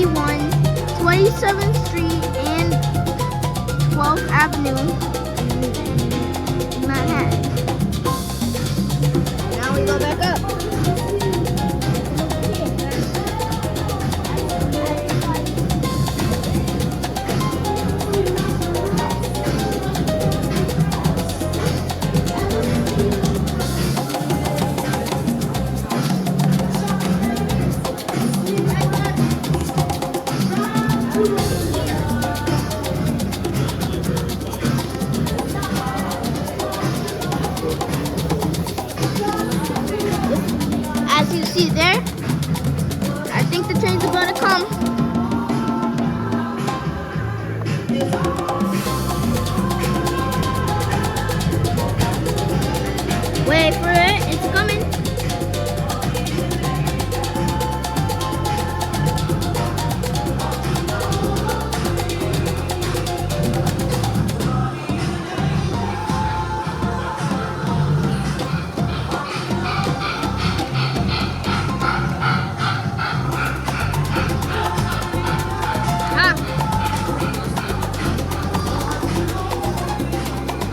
81 27th Street and 12th Avenue in Manhattan. Now we go back up. As you see there, I think the train's about to come. Wait for it, it's coming.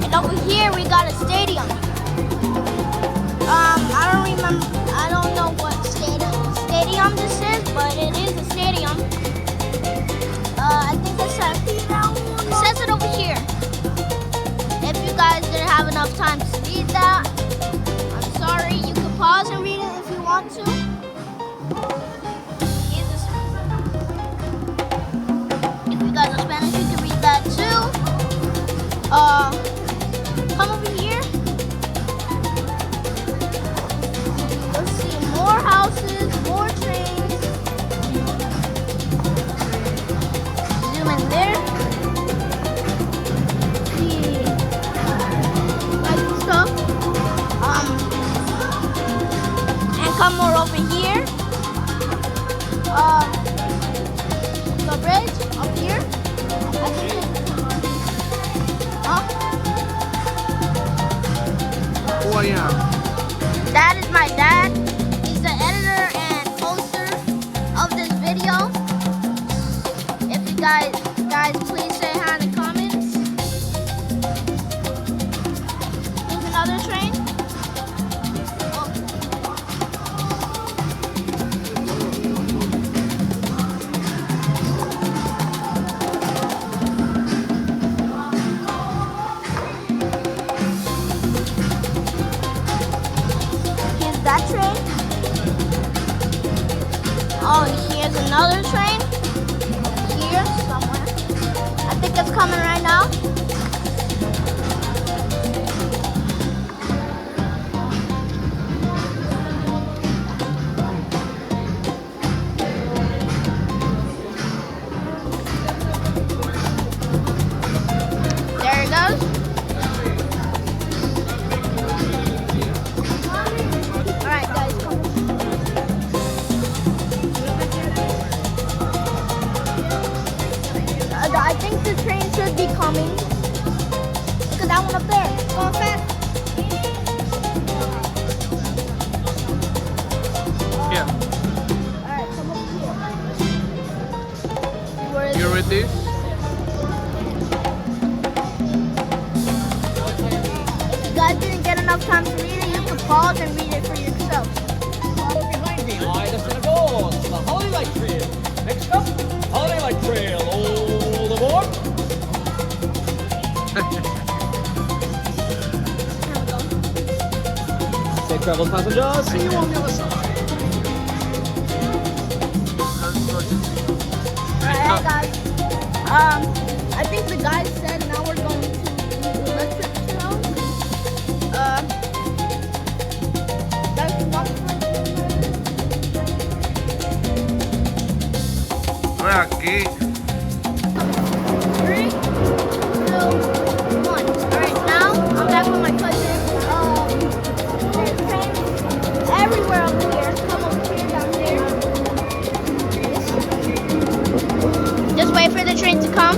And over here we got a stadium. I don't know what stadium this is, but it is a stadium. I think it says it over here. If you guys didn't have enough time to read that, I'm sorry. You can pause and read it if you want to. If you guys are Spanish, you can read that too. Come over here. Let's see, more houses, more trains. Zoom in there. See, like stuff. And come more over here. The bridge up here. I think Who I am? that is my dad. He's the editor and poster of this video. If you guys please say hi in the comments. There's another train. Here's that train. Oh, here's another train. Here somewhere. I think it's coming right now. There it goes. Alright guys, come. I think the train should be coming. Look at that one up there. It's going fast. Yeah. Alright, come over here. Where is You it? ready? If you guys didn't get enough time to read it, you can pause and read it for yourself. Behind me lie the synagogue, the Holy Light Trail. Next up, Holy Light Trail. All aboard. Safe travels, passengers. See you on the other side. Alright guys. I think the guy said now we're going to the electric trail. That's one We're aquí. 3, 2, 1. Alright, now I'm back with my cousin. There's trains everywhere over here. Come over here, down there. Just wait for the train to come.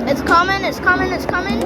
It's coming, it's coming, it's coming.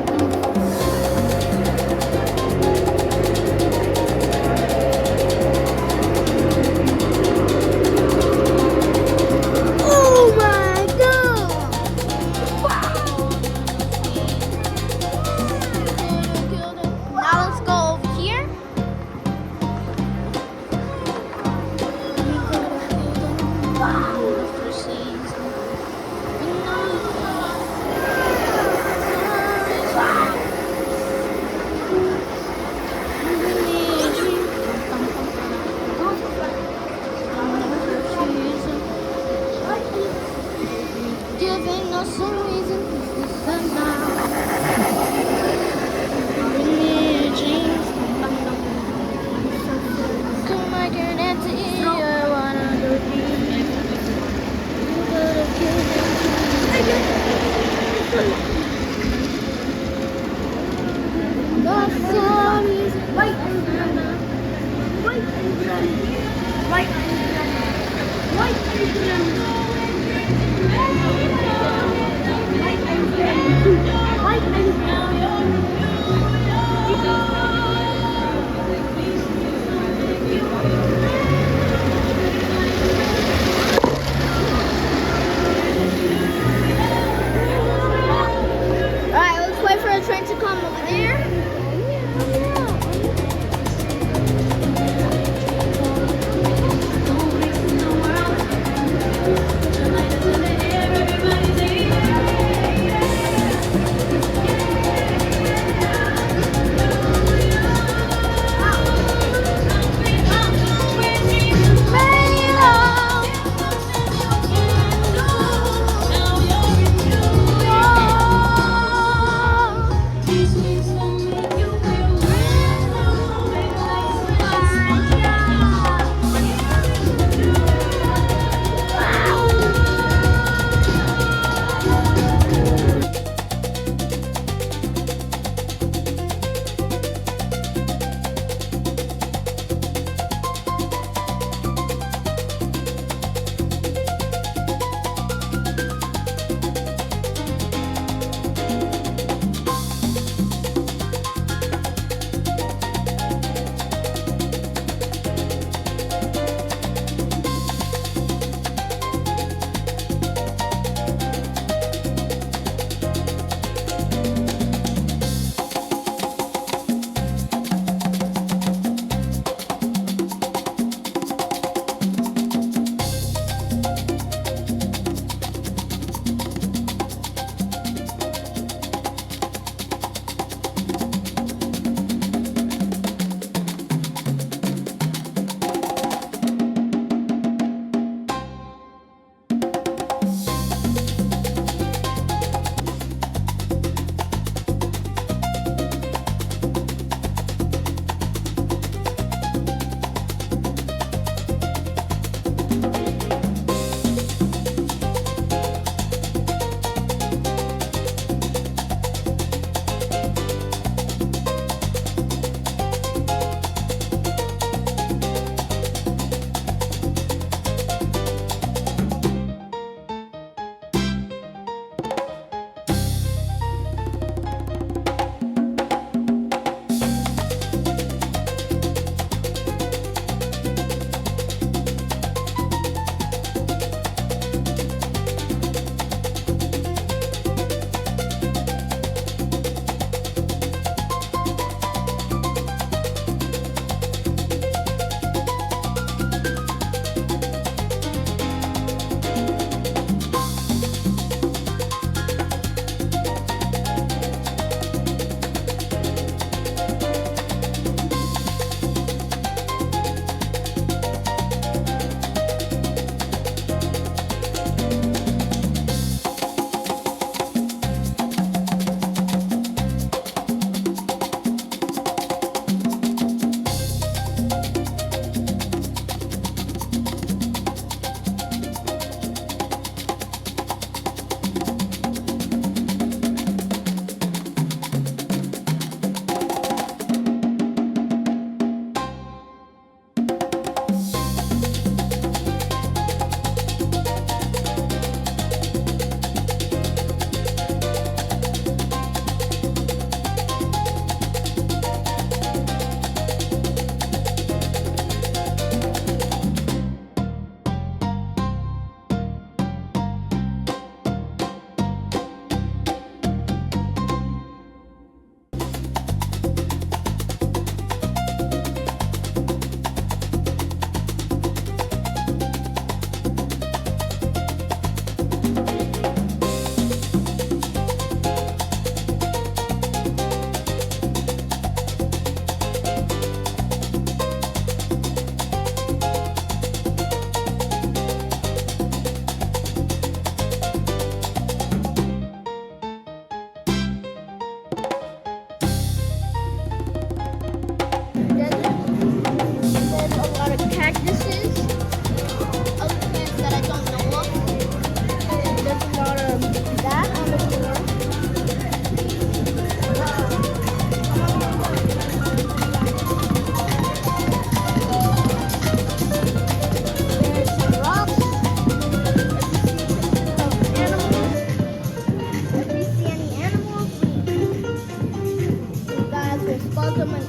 put them in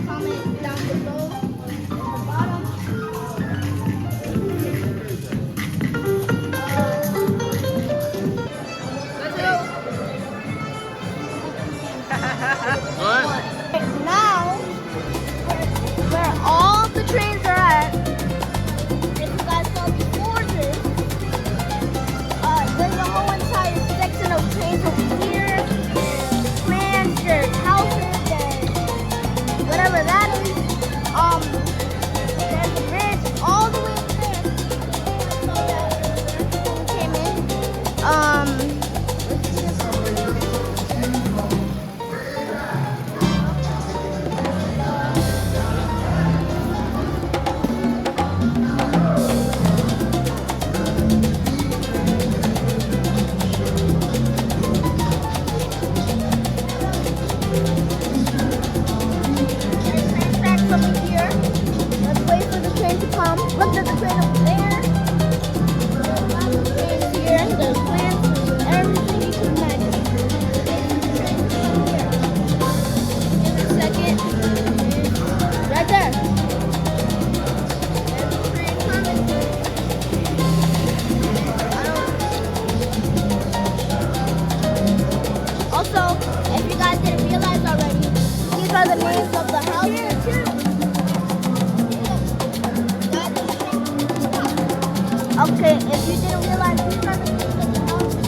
comment down below at the bottom. Let's go. What? Now, where all the trains are at, if you guys saw before this, there's a whole entire section of trains over here. There's plants, there's houses, there's whatever that is. There's a bridge all the way up there. So that when we came in. Over here. Let's wait for the train to come. Look, there's a train over there. There's lots of trains here. There's plants. There's everything you can imagine. Give it a second. Right there. There's a train coming. Also, if you guys didn't realize already, these are the names of the houses too. Okay, if you didn't realize, these are the names of the houses.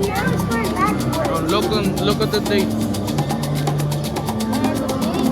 Now it's going backwards. Oh, look at the date. And the date is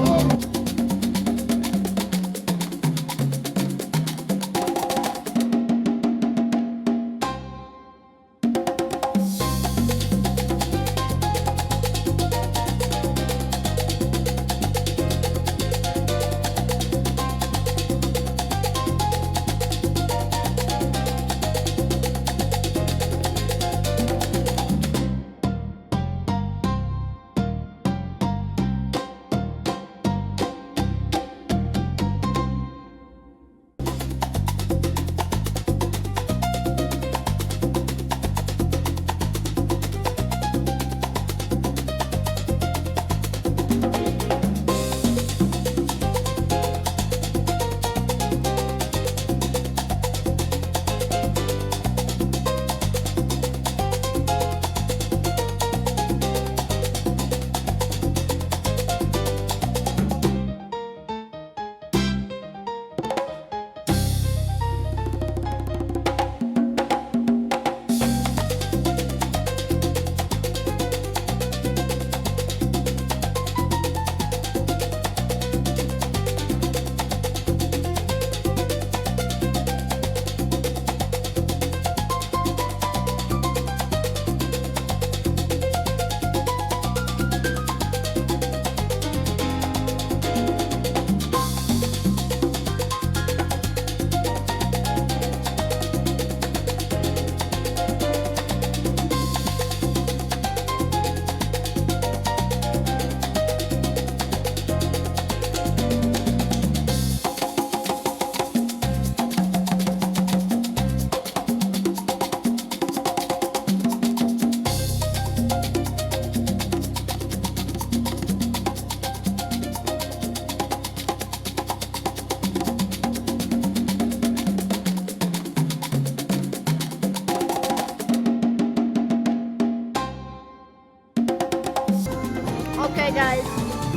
okay, guys.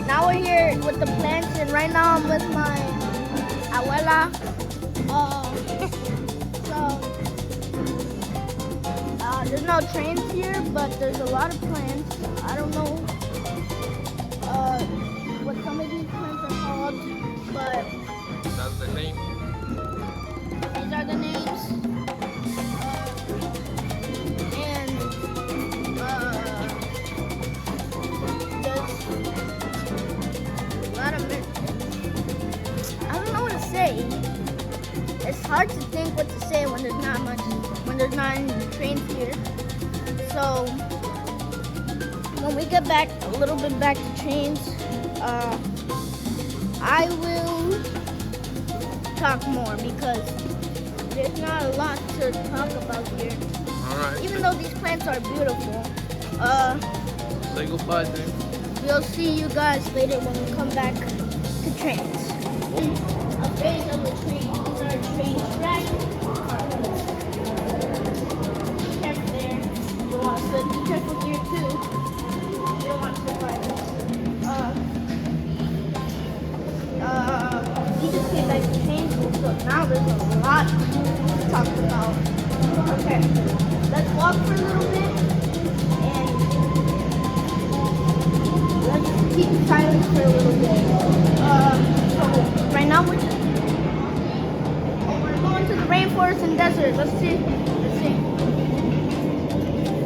Now we're here with the plants, and right now I'm with my abuela. There's no trains here, but there's a lot of plants. I don't know what some of these plants are called, but That's the name. these are the names. There's a lot of I don't know what to say. It's hard to think what to say when there's not any trains here. So when we get back a little bit back to trains, I will talk more because there's not a lot to talk about here. All right. Even though these plants are beautiful. Say goodbye, then. we'll see you guys later when we come back to trains. Upgrades of the train. These are train tracks. Careful there. You want to slip. Be careful here too. You don't want to slip either. We just came back to train school, so now there's a lot to talk about. Okay, let's walk for a little bit and let's keep silence for a little bit. So right now we're going to the rainforest and desert. Let's see.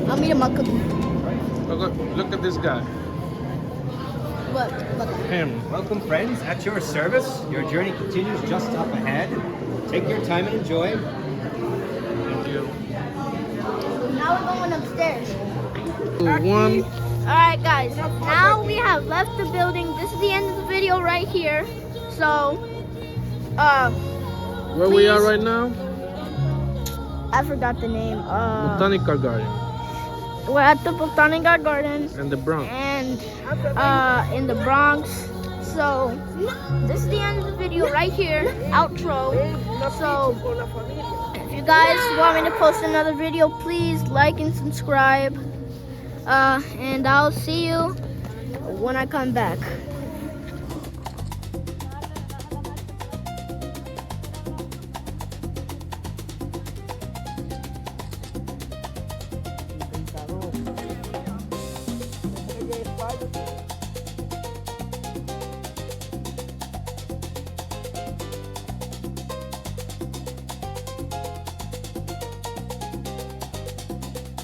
I'll meet him. Look at this guy. What? Him. Welcome, friends. At your service. Your journey continues just up ahead. Take your time and enjoy. Thank you. Now we're going upstairs. One. Alright guys, now we have left the building. This is the end of the video right here. So, Where we are right now? I forgot the name. Botanical Garden. We're at the Botanical Garden And the Bronx. and in the Bronx. So, this is the end of the video right here. Outro. So, if you guys want me to post another video, please like and subscribe. And I'll see you when I come back.